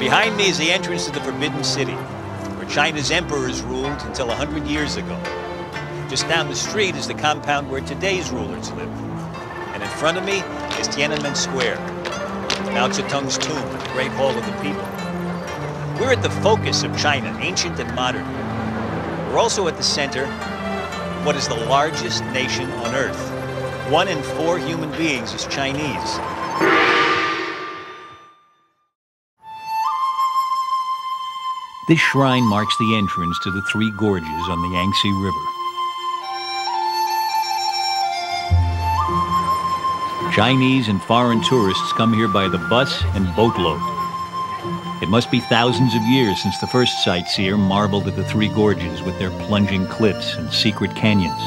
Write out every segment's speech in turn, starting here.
Behind me is the entrance to the Forbidden City, where China's emperors ruled until 100 years ago. Just down the street is the compound where today's rulers live. And in front of me is Tiananmen Square, Mao Zedong's tomb, and the Great Hall of the People. We're at the focus of China, ancient and modern. We're also at the center of what is the largest nation on Earth. 1 in 4 human beings is Chinese. This shrine marks the entrance to the 3 gorges on the Yangtze River. Chinese and foreign tourists come here by the bus and boatload. It must be thousands of years since the first sightseer marveled at the 3 gorges with their plunging cliffs and secret canyons.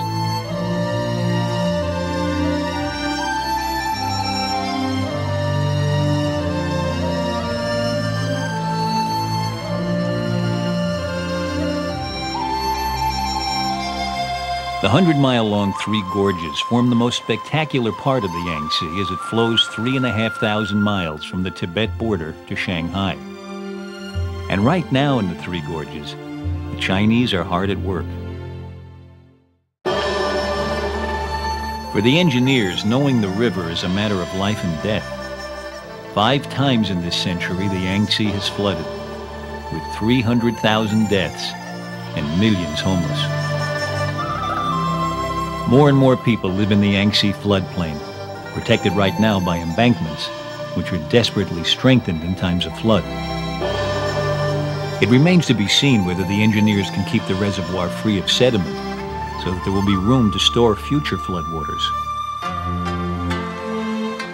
The 100-mile-long 3 gorges form the most spectacular part of the Yangtze as it flows 3,500 miles from the Tibet border to Shanghai. And right now in the 3 gorges, the Chinese are hard at work. For the engineers, knowing the river is a matter of life and death. 5 times in this century, the Yangtze has flooded, with 300,000 deaths and millions homeless. More and more people live in the Yangtze floodplain, protected right now by embankments, which are desperately strengthened in times of flood. It remains to be seen whether the engineers can keep the reservoir free of sediment, so that there will be room to store future floodwaters.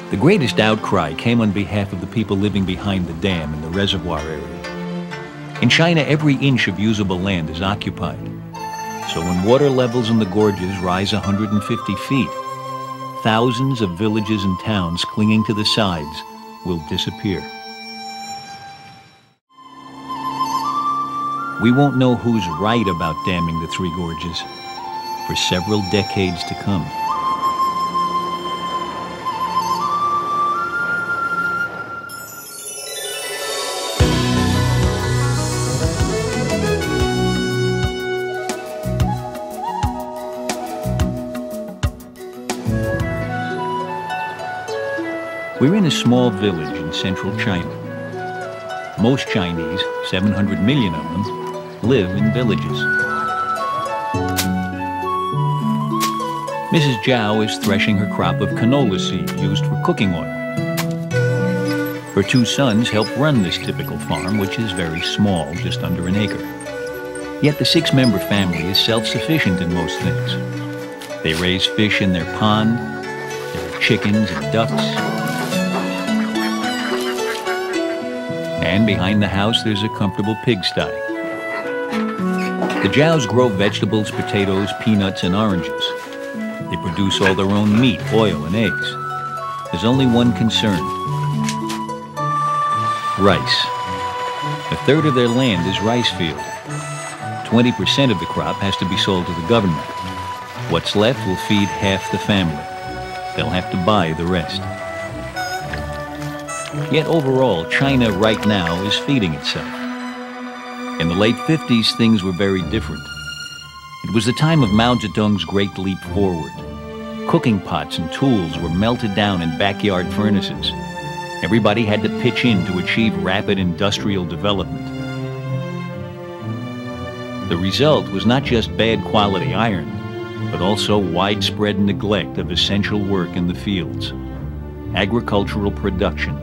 The greatest outcry came on behalf of the people living behind the dam in the reservoir area. In China, every inch of usable land is occupied. So when water levels in the gorges rise 150 feet, thousands of villages and towns clinging to the sides will disappear. We won't know who's right about damming the 3 gorges for several decades to come. We're in a small village in central China. Most Chinese, 700 million of them, live in villages. Mrs. Zhao is threshing her crop of canola seed used for cooking oil. Her 2 sons help run this typical farm, which is very small, just under an acre. Yet the 6-member family is self-sufficient in most things. They raise fish in their pond, there are chickens and ducks. And behind the house, there's a comfortable pigsty. The Zhaos grow vegetables, potatoes, peanuts, and oranges. They produce all their own meat, oil, and eggs. There's only one concern: rice. 1/3 of their land is rice field. 20% of the crop has to be sold to the government. What's left will feed half the family. They'll have to buy the rest. Yet overall, China right now is feeding itself. In the late 50s, things were very different. It was the time of Mao Zedong's great leap forward. Cooking pots and tools were melted down in backyard furnaces. Everybody had to pitch in to achieve rapid industrial development. The result was not just bad quality iron, but also widespread neglect of essential work in the fields. Agricultural production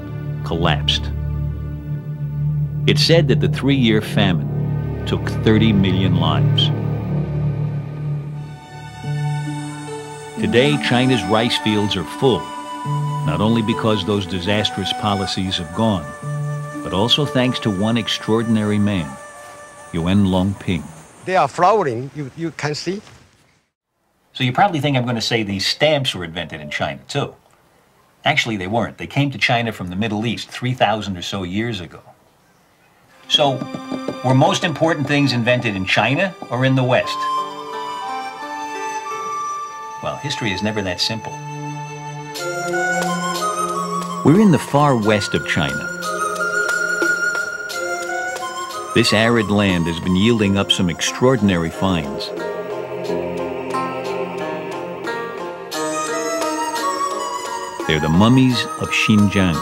collapsed. It's said that the 3-year famine took 30 million lives. Today, China's rice fields are full, not only because those disastrous policies have gone, but also thanks to one extraordinary man, Yuan Longping. They are flowering, you can see. So you probably think I'm going to say these stamps were invented in China, too. Actually, they weren't. They came to China from the Middle East 3,000 or so years ago. So, were most important things invented in China or in the West? Well, history is never that simple. We're in the far west of China. This arid land has been yielding up some extraordinary finds. They're the mummies of Xinjiang.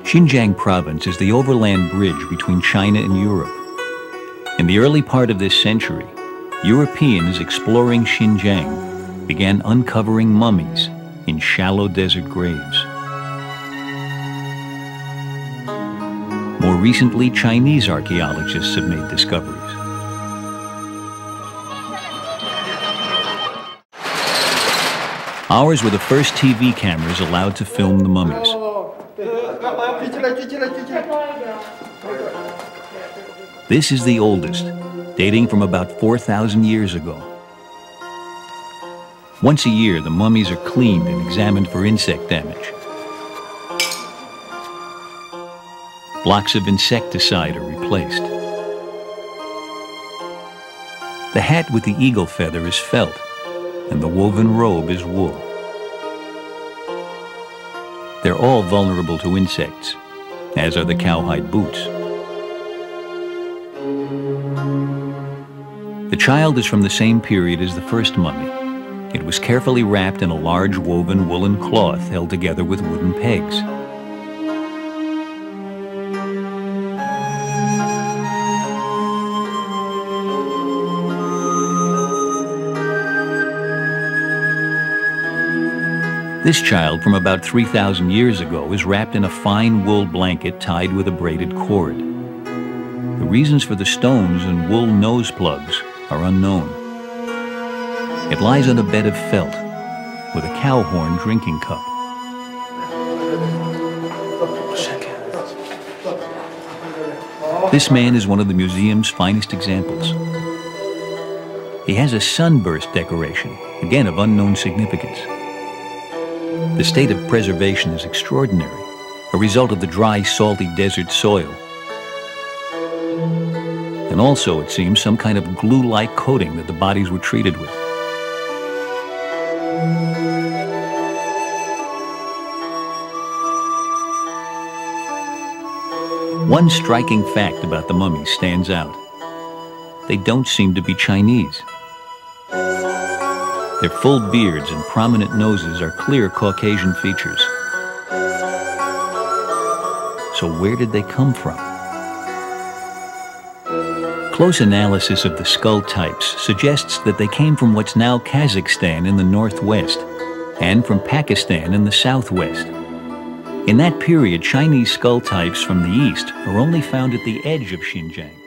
Xinjiang province is the overland bridge between China and Europe. In the early part of this century, Europeans exploring Xinjiang began uncovering mummies in shallow desert graves. More recently, Chinese archaeologists have made discoveries. Ours were the first TV cameras allowed to film the mummies. This is the oldest, dating from about 4,000 years ago. Once a year, the mummies are cleaned and examined for insect damage. Blocks of insecticide are replaced. The hat with the eagle feather is felt, and the woven robe is wool. They're all vulnerable to insects, as are the cowhide boots. The child is from the same period as the first mummy. It was carefully wrapped in a large woven woolen cloth held together with wooden pegs. This child from about 3,000 years ago is wrapped in a fine wool blanket tied with a braided cord. The reasons for the stones and wool nose plugs are unknown. It lies on a bed of felt with a cow horn drinking cup. This man is one of the museum's finest examples. He has a sunburst decoration, again of unknown significance. The state of preservation is extraordinary, a result of the dry, salty desert soil. And also, it seems, some kind of glue-like coating that the bodies were treated with. One striking fact about the mummies stands out. They don't seem to be Chinese. Their full beards and prominent noses are clear Caucasian features. So where did they come from? Close analysis of the skull types suggests that they came from what's now Kazakhstan in the northwest and from Pakistan in the southwest. In that period, Chinese skull types from the east are only found at the edge of Xinjiang.